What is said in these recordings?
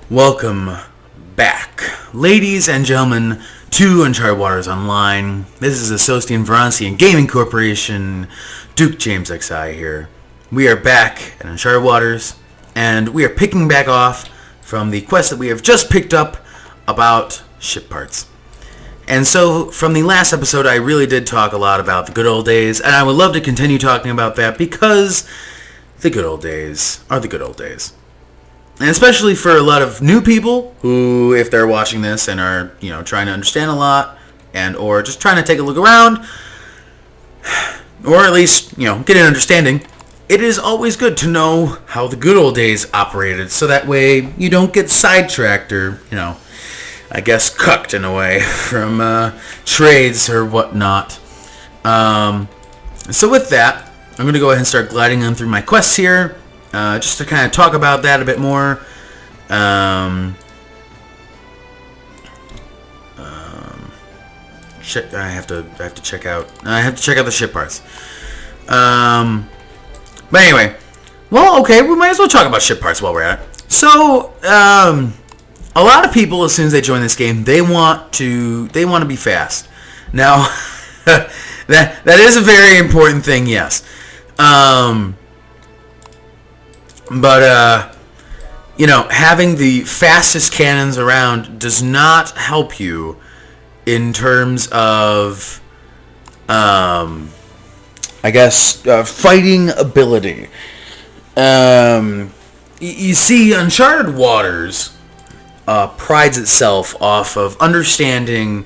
Welcome back, ladies and gentlemen, to Uncharted Waters Online. This is Associate Varancy and Gaming Corporation, Duke James XI here. We are back at Uncharted Waters, and we are picking back off from the quest that we have just picked up about ship parts. And so, from the last episode, I really did talk a lot about the good old days, and I would love to continue talking about that because the good old days are the good old days. And especially for a lot of new people who, if they're watching this and are, trying to understand a lot and or just trying to take a look around, or at least, get an understanding, it is always good to know how the good old days operated so that way you don't get sidetracked or, I guess cucked in a way from trades or whatnot. So with that, I'm going to go ahead and start gliding on through my quests here. Just to kind of talk about that a bit more. I have to check out the ship parts. But anyway, well, okay, we might as well talk about ship parts while we're at it. So, a lot of people, as soon as they join this game, they want to be fast. Now, that is a very important thing, yes. But, having the fastest cannons around does not help you in terms of, fighting ability. You see, Uncharted Waters prides itself off of understanding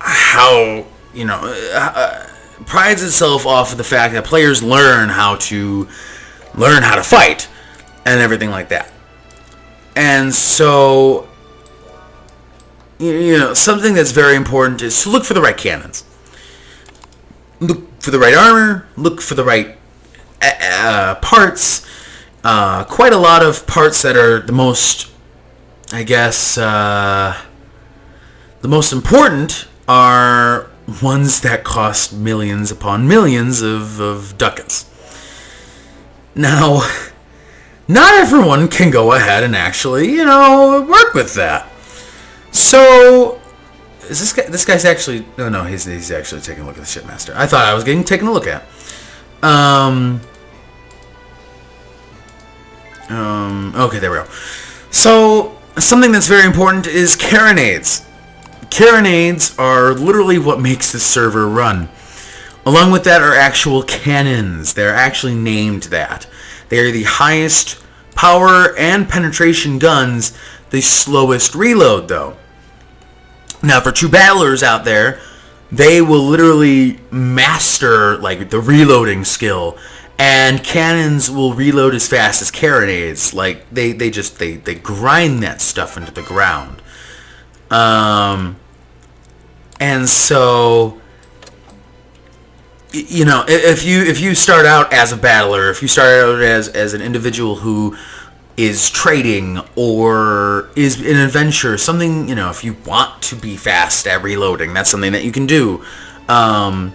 how, prides itself off of the fact that players learn how to fight and everything like that. And so, something that's very important is to look for the right cannons. Look for the right armor, look for the right parts. Quite a lot of parts that are the most, the most important are ones that cost millions upon millions of ducats. Now, not everyone can go ahead and actually, work with that. So, is this guy's actually, no, he's actually taking a look at the shipmaster. I thought I was taking a look at. Okay, there we go. So, something that's very important is carronades. Carronades are literally what makes the server run. Along with that are actual cannons. They're actually named that. They are the highest power and penetration guns, the slowest reload though. Now for true battlers out there, they will literally master the reloading skill, and cannons will reload as fast as carronades. They grind that stuff into the ground. And so, if you start out as a battler, if you start out as an individual who is trading or is an adventurer, something, if you want to be fast at reloading, that's something that you can do. But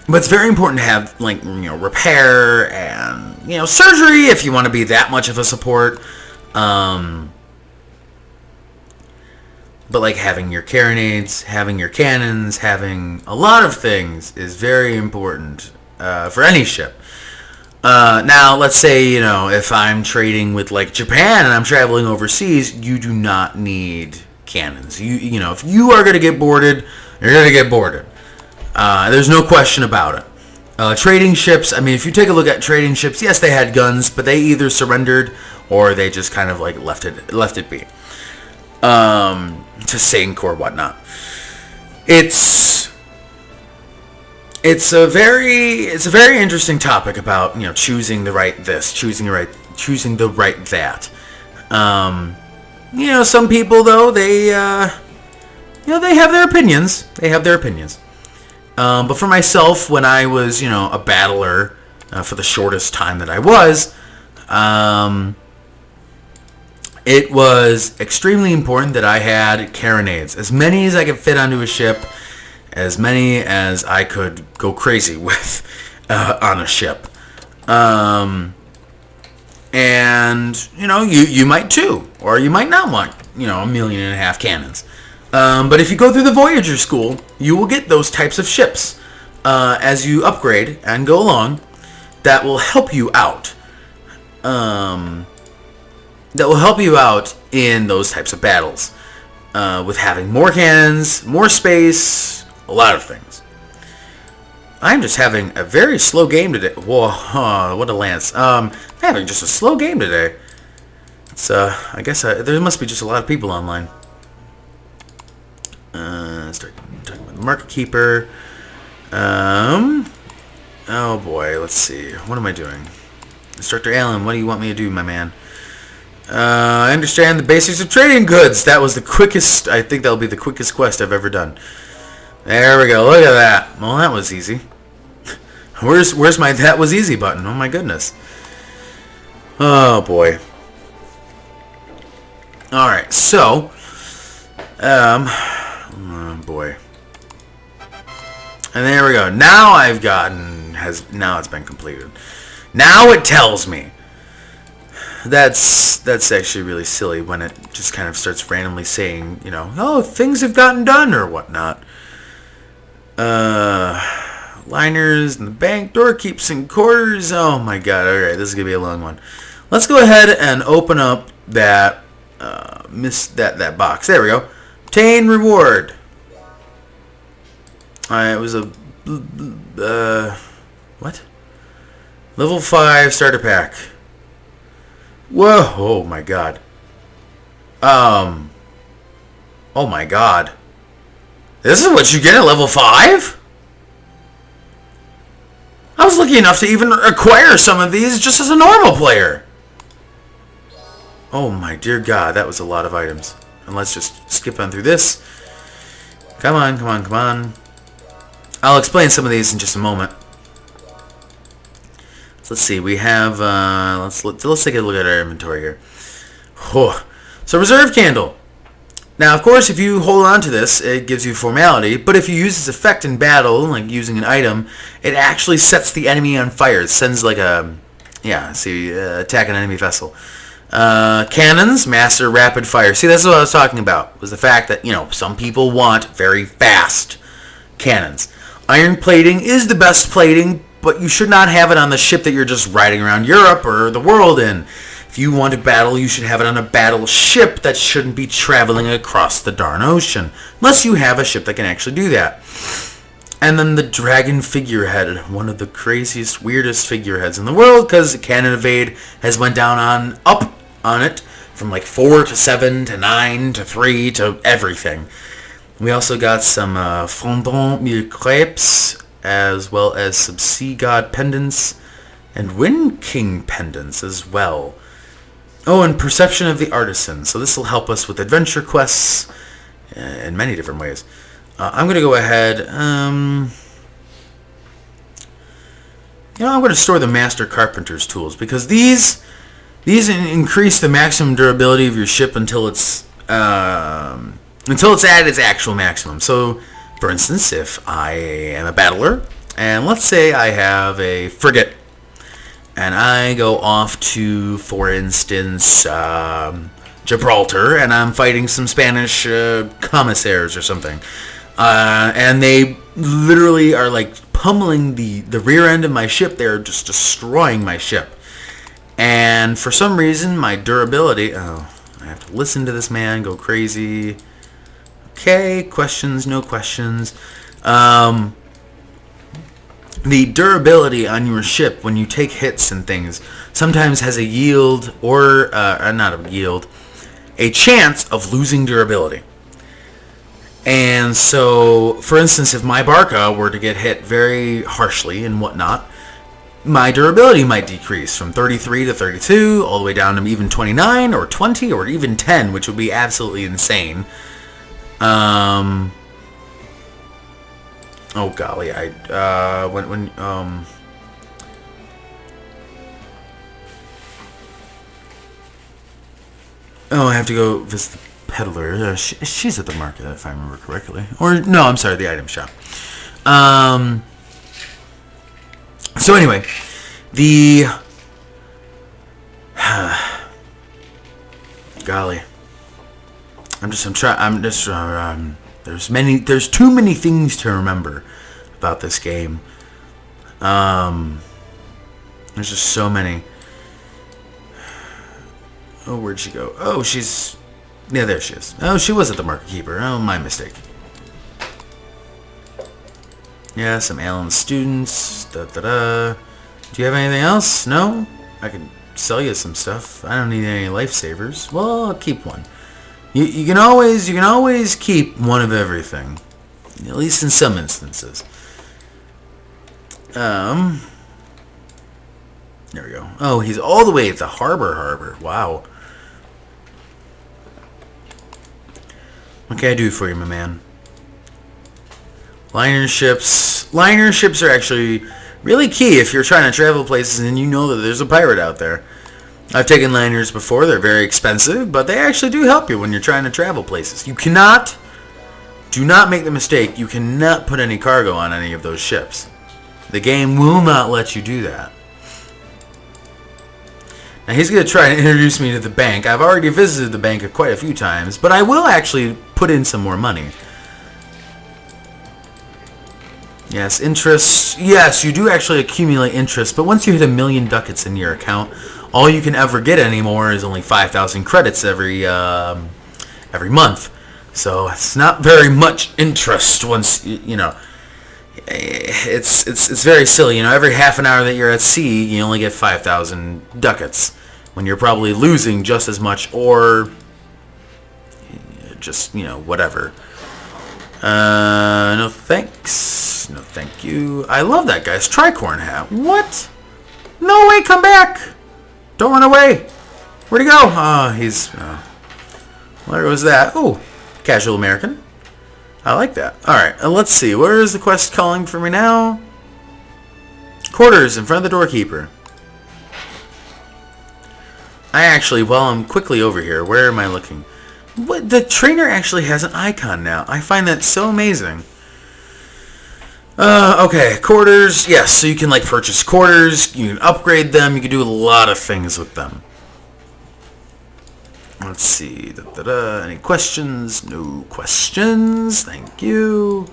it's very important to have, repair and, surgery if you want to be that much of a support. But having your carronades, having your cannons, having a lot of things is very important for any ship. Now, let's say, if I'm trading with Japan and I'm traveling overseas, you do not need cannons. If you are going to get boarded, you're going to get boarded. There's no question about it. Trading ships, if you take a look at trading ships, yes, they had guns, but they either surrendered or they just kind of left it be. To sink or whatnot. It's a very interesting topic about choosing the right this, choosing the right that. Some people though they they have their opinions. But for myself, when I was a battler for the shortest time that I was, it was extremely important that I had carronades. As many as I could fit onto a ship, as many as I could go crazy with on a ship. And, you might too. Or you might not want, 1.5 million cannons. But if you go through the Voyager School, you will get those types of ships as you upgrade and go along that will help you out. In those types of battles. With having more cannons, more space, a lot of things. I'm just having a very slow game today. Whoa, what a lance. I'm having just a slow game today. It's, I guess there must be just a lot of people online. Start talking about the Market Keeper. Oh boy, let's see. What am I doing? Instructor Allen, what do you want me to do, my man? I understand the basics of trading goods. That was the quickest, I think that'll be the quickest quest I've ever done. There we go, look at that. Well, that was easy. Where's my that was easy button? Oh my goodness. Oh boy. Alright, so oh boy. And there we go. Now now it's been completed. Now it tells me. That's actually really silly when it just kind of starts randomly saying, oh, things have gotten done or whatnot. Liners in the bank, doorkeeps and quarters. Oh my god, alright, this is going to be a long one. Let's go ahead and open up that that box. There we go. Obtain reward. Alright, it was a what? Level 5 starter pack. Whoa, oh my god. Oh my god. This is what you get at level 5? I was lucky enough to even acquire some of these just as a normal player. Oh my dear god, that was a lot of items. And let's just skip on through this. Come on, come on, come on. I'll explain some of these in just a moment. So let's see, we have, let's take a look at our inventory here. Oh. So reserve candle. Now, of course, if you hold on to this, it gives you formality, but if you use this effect in battle, like using an item, it actually sets the enemy on fire. It sends like a, attack an enemy vessel. Cannons, master rapid fire. See, that's what I was talking about, was the fact that, some people want very fast cannons. Iron plating is the best plating, but you should not have it on the ship that you're just riding around Europe or the world in. If you want to battle, you should have it on a battleship that shouldn't be traveling across the darn ocean. Unless you have a ship that can actually do that. And then the dragon figurehead, one of the craziest, weirdest figureheads in the world, because Cannon Evade has went down up on it from like 4 to 7 to 9 to 3 to everything. We also got some Fondant Mille Crepes, as well as some Sea God pendants and Wind King pendants as well. Oh, and Perception of the Artisan. So this will help us with adventure quests in many different ways. I'm going to go ahead. I'm going to store the Master Carpenter's tools because these increase the maximum durability of your ship until it's at its actual maximum. So, for instance, if I am a battler, and let's say I have a frigate, and I go off to, for instance, Gibraltar, and I'm fighting some Spanish commissaires or something, and they literally are like pummeling the rear end of my ship. They're just destroying my ship. And for some reason, my durability... Oh, I have to listen to this man go crazy. Okay, questions, no questions. The durability on your ship when you take hits and things sometimes has a yield, or not a yield, a chance of losing durability. And so, for instance, if my Barca were to get hit very harshly and whatnot, my durability might decrease from 33 to 32, all the way down to even 29 or 20 or even 10, which would be absolutely insane. Oh golly, I have to go visit the peddler. She's at the market, if I remember correctly. Or no, I'm sorry, the item shop. So anyway, Golly. There's too many things to remember about this game. There's just so many. Oh, where'd she go? Oh, yeah, there she is. Oh, she was at the Market Keeper. Oh, my mistake. Yeah, some Allen students. Da-da-da. Do you have anything else? No? I can sell you some stuff. I don't need any lifesavers. Well, I'll keep one. You can always keep one of everything. At least in some instances. There we go. Oh, he's all the way at the harbor. Wow. What can I do for you, my man? Liner ships. Liner ships are actually really key if you're trying to travel places and you know that there's a pirate out there. I've taken liners before. They're very expensive, but they actually do help you when you're trying to travel places. Do not make the mistake. You cannot put any cargo on any of those ships. The game will not let you do that. Now he's going to try and introduce me to the bank. I've already visited the bank quite a few times, but I will actually put in some more money. Yes, interest. Yes, you do actually accumulate interest, but once you hit 1,000,000 ducats in your account, all you can ever get anymore is only 5,000 credits every month. So it's not very much interest once you know. It's very silly. You know, every half an hour that you're at sea, you only get 5,000 ducats when you're probably losing just as much, or just, you know, whatever. No thanks. No thank you. I love that guy's tricorn hat. What? No way, come back! Don't run away! Where'd he go? Where was that? Oh, casual American. I like that. Alright, let's see. Where is the quest calling for me now? Quarters in front of the doorkeeper. While I'm quickly over here, where am I looking? What? The trainer actually has an icon now. I find that so amazing. Okay, quarters. Yes, so you can like purchase quarters. You can upgrade them. You can do a lot of things with them. Let's see. Any questions? No questions. Thank you.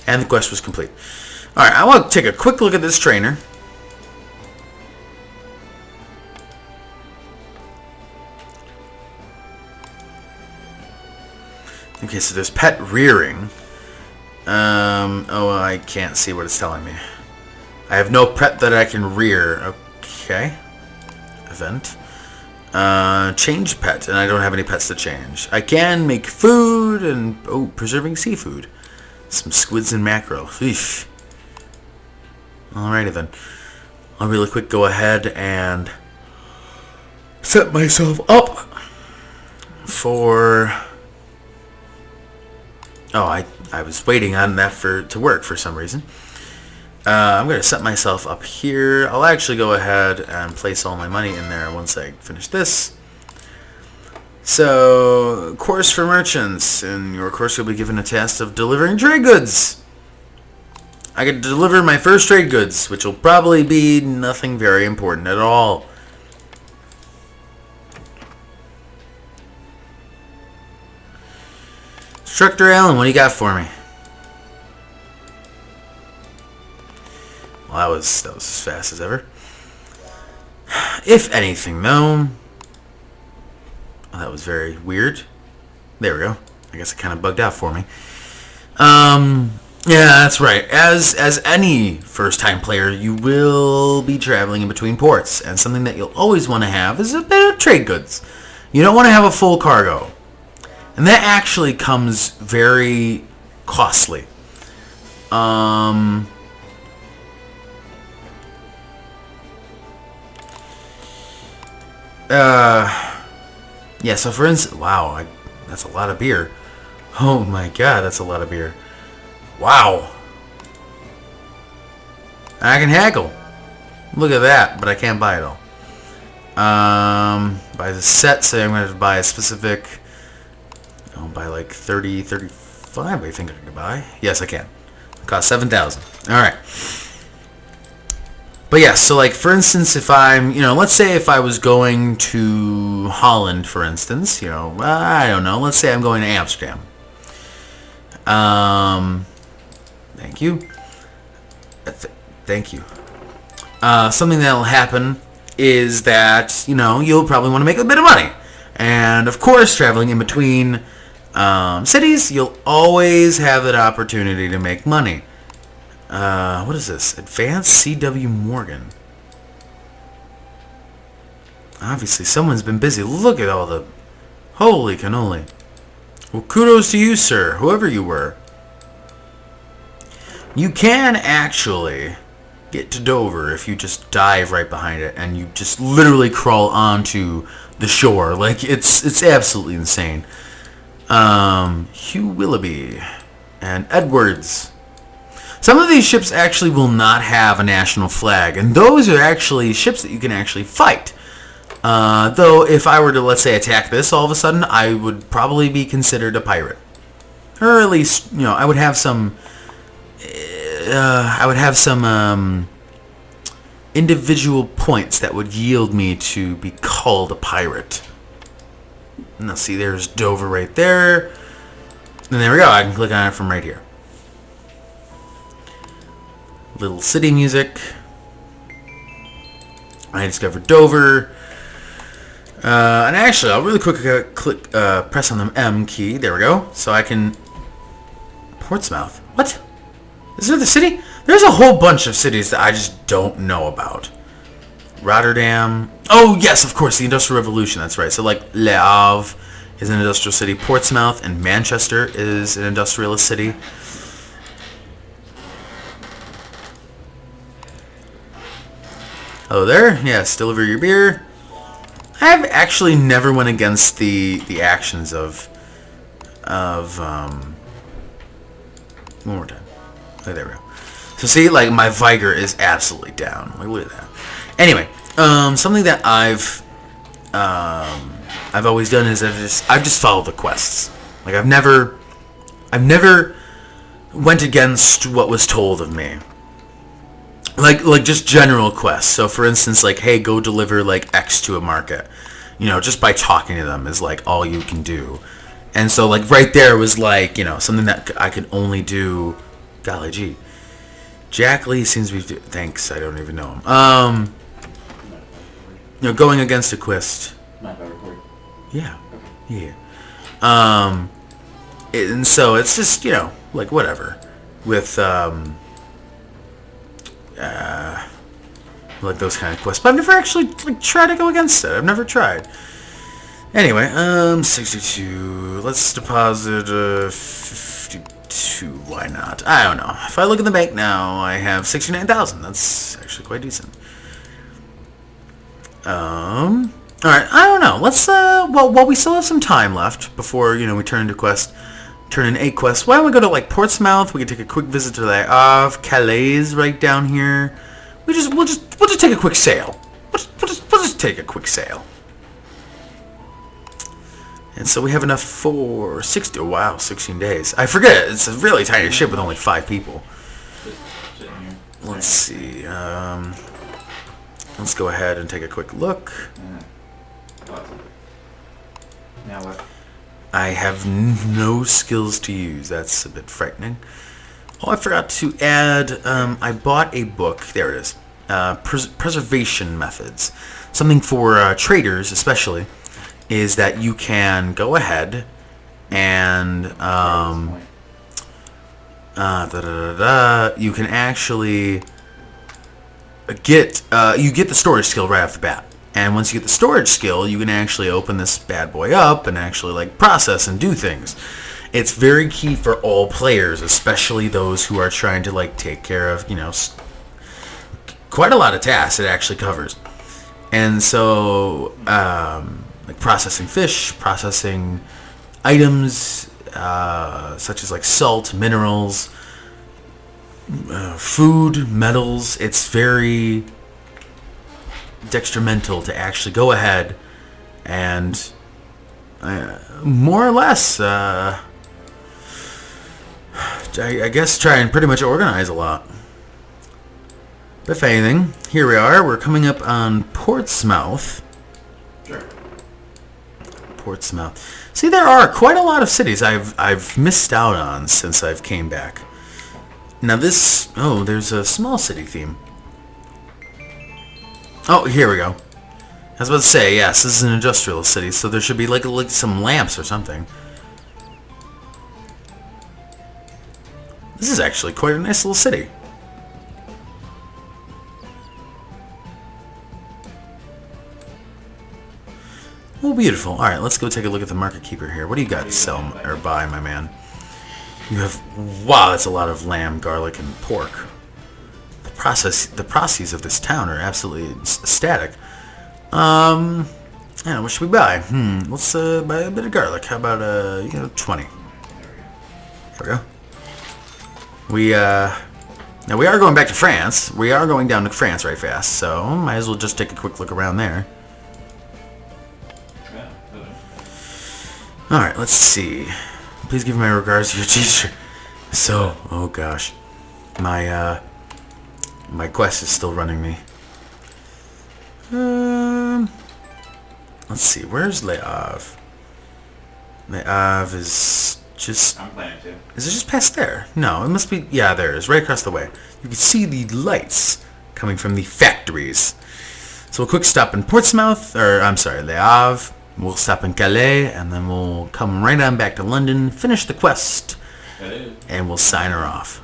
And the quest was complete. Alright, I want to take a quick look at this trainer. Okay, so there's pet rearing. Oh, I can't see what it's telling me. I have no pet that I can rear. Okay. Event. Change pet, and I don't have any pets to change. I can make food and, preserving seafood. Some squids and mackerel. Eesh. Alrighty then. I'll really quick go ahead and set myself up for... Oh, I was waiting on that to work for some reason. I'm going to set myself up here. I'll actually go ahead and place all my money in there once I finish this. So, course for merchants. In your course, you'll be given a task of delivering trade goods. I could deliver my first trade goods, which will probably be nothing very important at all. Instructor Allen, what do you got for me? Well, that was as fast as ever. If anything, though... Oh, that was very weird. There we go. I guess it kind of bugged out for me. Yeah, that's right. As any first-time player, you will be traveling in between ports, and something that you'll always want to have is a bit of trade goods. You don't want to have a full cargo. And that actually comes very costly. Yeah, so for instance... Wow, that's a lot of beer. Oh my god, that's a lot of beer. Wow. I can haggle. Look at that, but I can't buy it all. Buy the set, say I'm going to buy a specific... I'll buy like 30, 35, I think I can buy. Yes, I can. It costs 7,000. Alright. But yeah, so like for instance, if I'm, let's say if I was going to Holland, for instance, I don't know, let's say I'm going to Amsterdam. Thank you. Thank you. Something that'll happen is that, you'll probably want to make a bit of money. And of course, traveling in between cities, you'll always have that opportunity to make money. What is this? Advanced C.W. Morgan. Obviously, someone's been busy. Look at all the... Holy cannoli. Well, kudos to you, sir, whoever you were. You can actually get to Dover if you just dive right behind it and you just literally crawl onto the shore. Like, it's absolutely insane. Hugh Willoughby and Edwards. Some of these ships actually will not have a national flag, and those are actually ships that you can actually fight. Though, if I were to, let's say, attack this all of a sudden, I would probably be considered a pirate. Or at least, I would have some... individual points that would yield me to be called a pirate. Now, see, there's Dover right there. And there we go. I can click on it from right here. Little city music. I discovered Dover. And actually, I'll really quickly press on the M key. There we go. So I can... Portsmouth. What? Is there the city? There's a whole bunch of cities that I just don't know about. Rotterdam. Oh, yes, of course, the Industrial Revolution. That's right. So, like, Le Havre is an industrial city. Portsmouth and Manchester is an industrialist city. Hello there. Yes, deliver your beer. I've actually never went against the actions of one more time. Oh, there we go. So see, like, my vigor is absolutely down. Like, look at that. Anyway, something that I've always done is I've just followed the quests. Like, I've never went against what was told of me. Like just general quests. So for instance, like, hey, go deliver like X to a market. Just by talking to them is like all you can do. And so like right there was like, something that I could only do. Golly gee. Jack Lee seems to be... Thanks, I don't even know him. Going against a quest. Yeah. Yeah. And so it's just, like whatever. With, like those kind of quests. But I've never actually like tried to go against it. I've never tried. Anyway, 62. Let's deposit 52. Why not? I don't know. If I look in the bank now, I have 69,000. That's actually quite decent. All right. I don't know. Let's while we still have some time left before we turn in 8 quests. Why don't we go to like Portsmouth? We can take a quick visit to the Havre, Calais, right down here. We'll just take a quick sail. We'll just take a quick sail. And so we have enough for 60. Oh, wow, 16 days. I forget. It's a really tiny ship with only 5 people. Let's see. Let's go ahead and take a quick look. Now what? I have no skills to use. That's a bit frightening. Oh, I forgot to add, I bought a book. There it is. Preservation methods. Something for traders, especially, is that you can go ahead and you can actually get the storage skill right off the bat. And once you get the storage skill, you can actually open this bad boy up and actually like process and do things. It's very key for all players, especially those who are trying to like take care of, quite a lot of tasks it actually covers. And so, like processing fish, processing items, such as like salt, minerals, food, metals. It's very detrimental to actually go ahead and more or less, I guess try and pretty much organize a lot. But if anything, here we are. We're coming up on Portsmouth. Sure. Portsmouth. See, there are quite a lot of cities I've missed out on since I've came back. Now this... Oh, there's a small city theme. Oh, here we go. I was about to say, yes, this is an industrial city, so there should be like some lamps or something. This is actually quite a nice little city. Oh, beautiful. Alright, let's go take a look at the market keeper here. What do you got to sell or buy, my man? You have... Wow, that's a lot of lamb, garlic, and pork. The processes of this town are absolutely ecstatic. I don't know, what should we buy? Let's buy a bit of garlic. How about, 20? There we go. Now we are going back to France. We are going down to France right fast, so might as well just take a quick look around there. Alright, let's see. Please give my regards to your teacher. So, oh gosh. My quest is still running me. Let's see, where's Le Havre? Le Havre is just... I'm planning to. Is it just past there? No, it must be... Yeah, there it is, right across the way. You can see the lights coming from the factories. So a quick stop in Portsmouth, or I'm sorry, Le Havre. We'll stop in Calais, and then we'll come right on back to London, finish the quest, and we'll sign her off.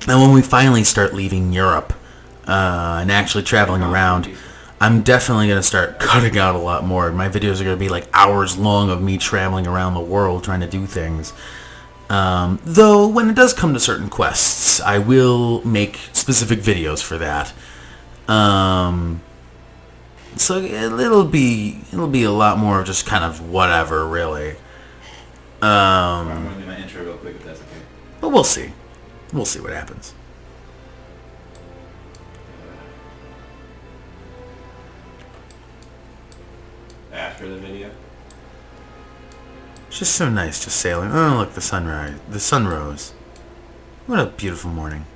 Now when we finally start leaving Europe and actually traveling around, I'm definitely going to start cutting out a lot more. My videos are going to be like hours long of me traveling around the world trying to do things. Though when it does come to certain quests, I will make specific videos for that. So it'll be a lot more of just kind of whatever, really. I'm going to do my intro real quick if that's okay. But we'll see. We'll see what happens. After the video? It's just so nice just sailing. Oh, look, the sunrise. The sun rose. What a beautiful morning.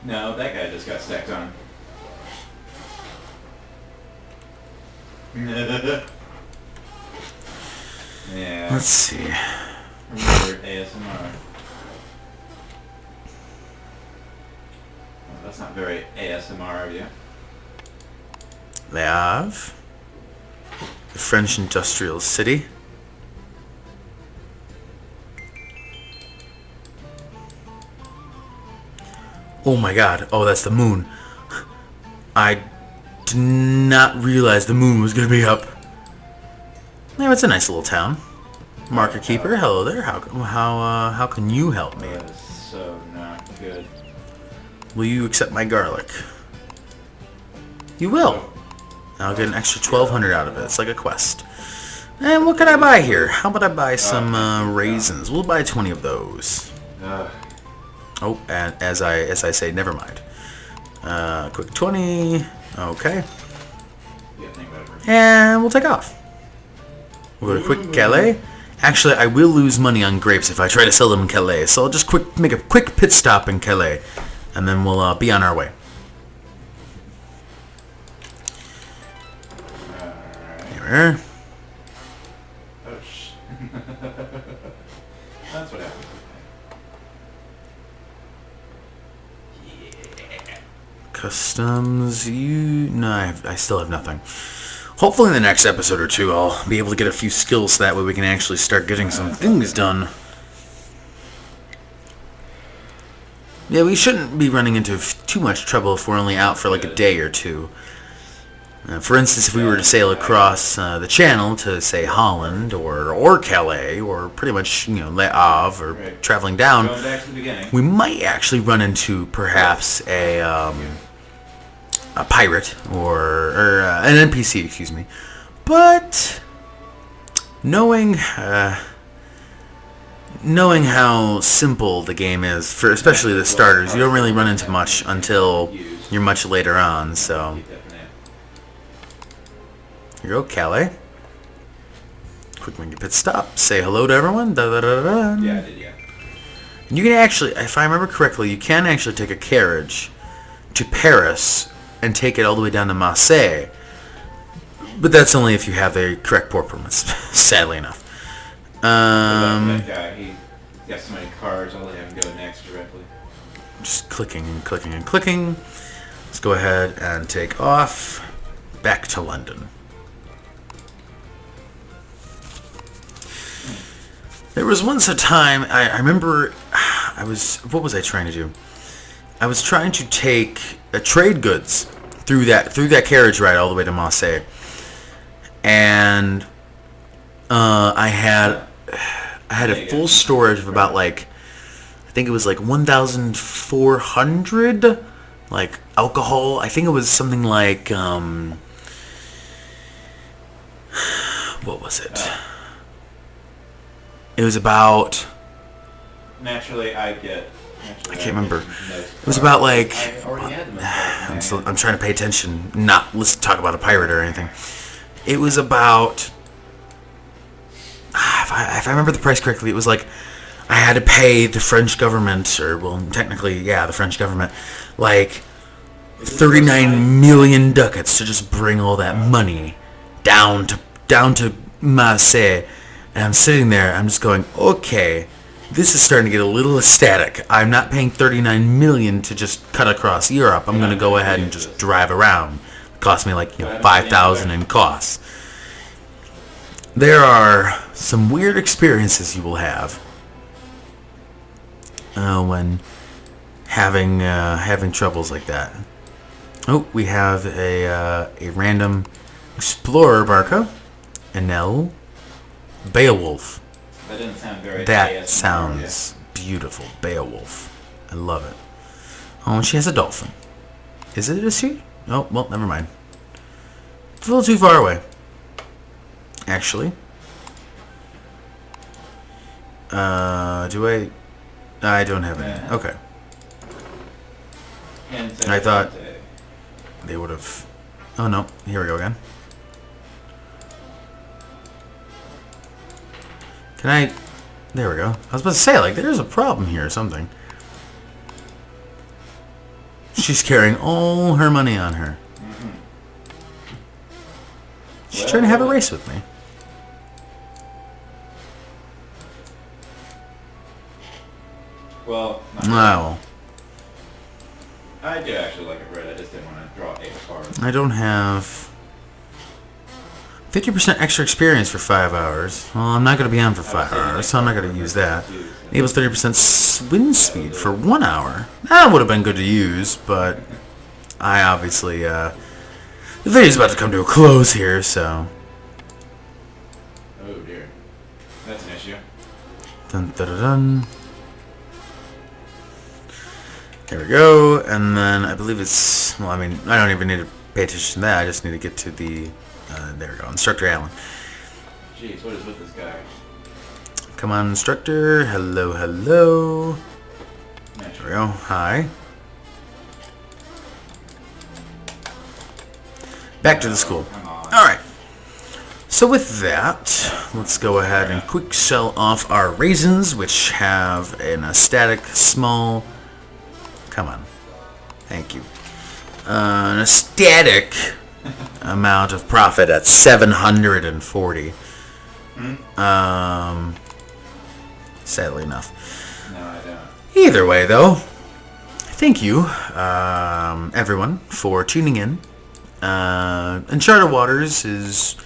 No, that guy just got stacked on. Yeah. Let's see. Remember ASMR. Well, that's not very ASMR of you. Le Havre, the French industrial city. Oh my god. Oh, that's the moon. I did not realize the moon was going to be up. Yeah, it's a nice little town. Market keeper, hello there. How can you help me? That is so not good. Will you accept my garlic? You will. I'll get an extra 1,200 out of it. It's like a quest. And what can I buy here? How about I buy some raisins? We'll buy 20 of those. Oh, and as I say, never mind. Quick 20. Okay. And we'll take off. We'll go to quick Calais. Actually, I will lose money on grapes if I try to sell them in Calais, so I'll just make a quick pit stop in Calais, and then we'll be on our way. Here we are. Oh, that's what happens. Customs, no, I still have nothing. Hopefully in the next episode or two I'll be able to get a few skills so that way we can actually start getting some things done. Yeah, we shouldn't be running into too much trouble if we're only out for like a day or two. For instance, if we were to sail across the channel to, say, Holland or Calais or pretty much, Le Havre or traveling down, Going back to the beginning. we might actually run into perhaps a pirate or an NPC, excuse me. Knowing knowing how simple the game is, for especially the starters, you don't really run into much until you're much later on, so... Keep that for now. Here you go, Calais. Quick make a pit stop. Say hello to everyone. Da, da, da, da. Yeah, I did, yeah. You can actually, if I remember correctly, you can actually take a carriage to Paris and take it all the way down to Marseille. But that's only if you have the correct port permits, sadly enough. That guy, he got so many cards, I'll let him go next directly. Just clicking and clicking and clicking. Let's go ahead and take off. Back to London. There was once a time, I remember, what was I trying to do? I was trying to take trade goods through that carriage ride all the way to Marseille. And I had a full storage of about I think it was 1,400 alcohol. I think it was something like what was it? It was about... Naturally, I can't remember. It was about I'm trying to pay attention. Let's talk about a pirate or anything. It was about... If I remember the price correctly, it was I had to pay the French government, or technically, yeah, the French government, 39 million ducats to just bring all that money down to Marseille. And I'm sitting there, I'm just going, okay, this is starting to get a little ecstatic. I'm not paying 39 million to just cut across Europe. I'm going to go ahead and just drive around. It cost me 5,000 in costs. There are some weird experiences you will have when having troubles like that. Oh, we have a random explorer barco, Enel. Beowulf. That didn't sound very... That sounds beautiful. Beowulf. I love it. Oh, and she has a dolphin. Is it a she? Oh, well, never mind. It's a little too far away. Actually. Do I... I don't have any. Okay. I thought they would have... Oh, no. Here we go again. Can I... There we go. I was about to say, there's a problem here or something. She's carrying all her money on her. Mm-hmm. She's trying to have a race with me. Well, No. I do actually like it red. I just didn't want to draw 8 cards. I don't have... 50% extra experience for 5 hours. Well, I'm not going to be on for 5 hours, so I'm not going to use that. Enables 30% wind speed for 1 hour. That would have been good to use, but I obviously... the video's about to come to a close here, so... Oh dear. That's an issue. Dun, dun, dun, dun. There we go, and then I believe it's... Well, I mean, I don't even need to pay attention to that. I just need to get to the... there we go. Instructor Allen. Jeez, what is with this guy? Come on, instructor. Hello, hello. There we go. Hi. Back to the school. Alright. So with that, let's go ahead and quick sell off our raisins, which have an static small... Come on. Thank you. An static... amount of profit at 740. Sadly enough. No, I don't. Either way, though, thank you, everyone, for tuning in. Uncharted Waters is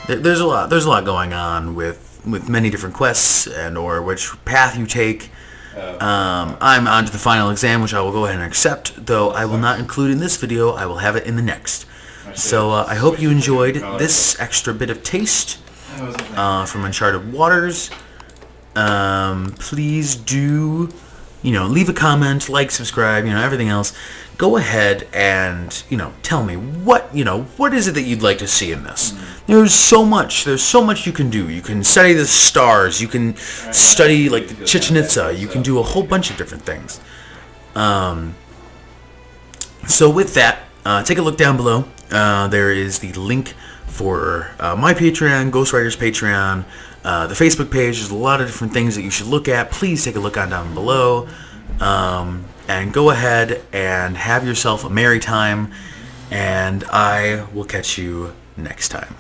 there's a lot going on with many different quests and or which path you take. I'm on to the final exam, which I will go ahead and accept, though I will not include in this video. I will have it in the next. So I hope you enjoyed this extra bit of taste from Uncharted Waters. Please do leave a comment, like, subscribe, everything else. Go ahead and, tell me what is it that you'd like to see in this. There's so much you can do. You can study the stars. You can study, like, the Chichen Itza. You can do a whole bunch of different things. So with that, take a look down below. There is the link for my Patreon, Ghostwriter's Patreon, the Facebook page. There's a lot of different things that you should look at. Please take a look on down below. And go ahead and have yourself a merry time. And I will catch you next time.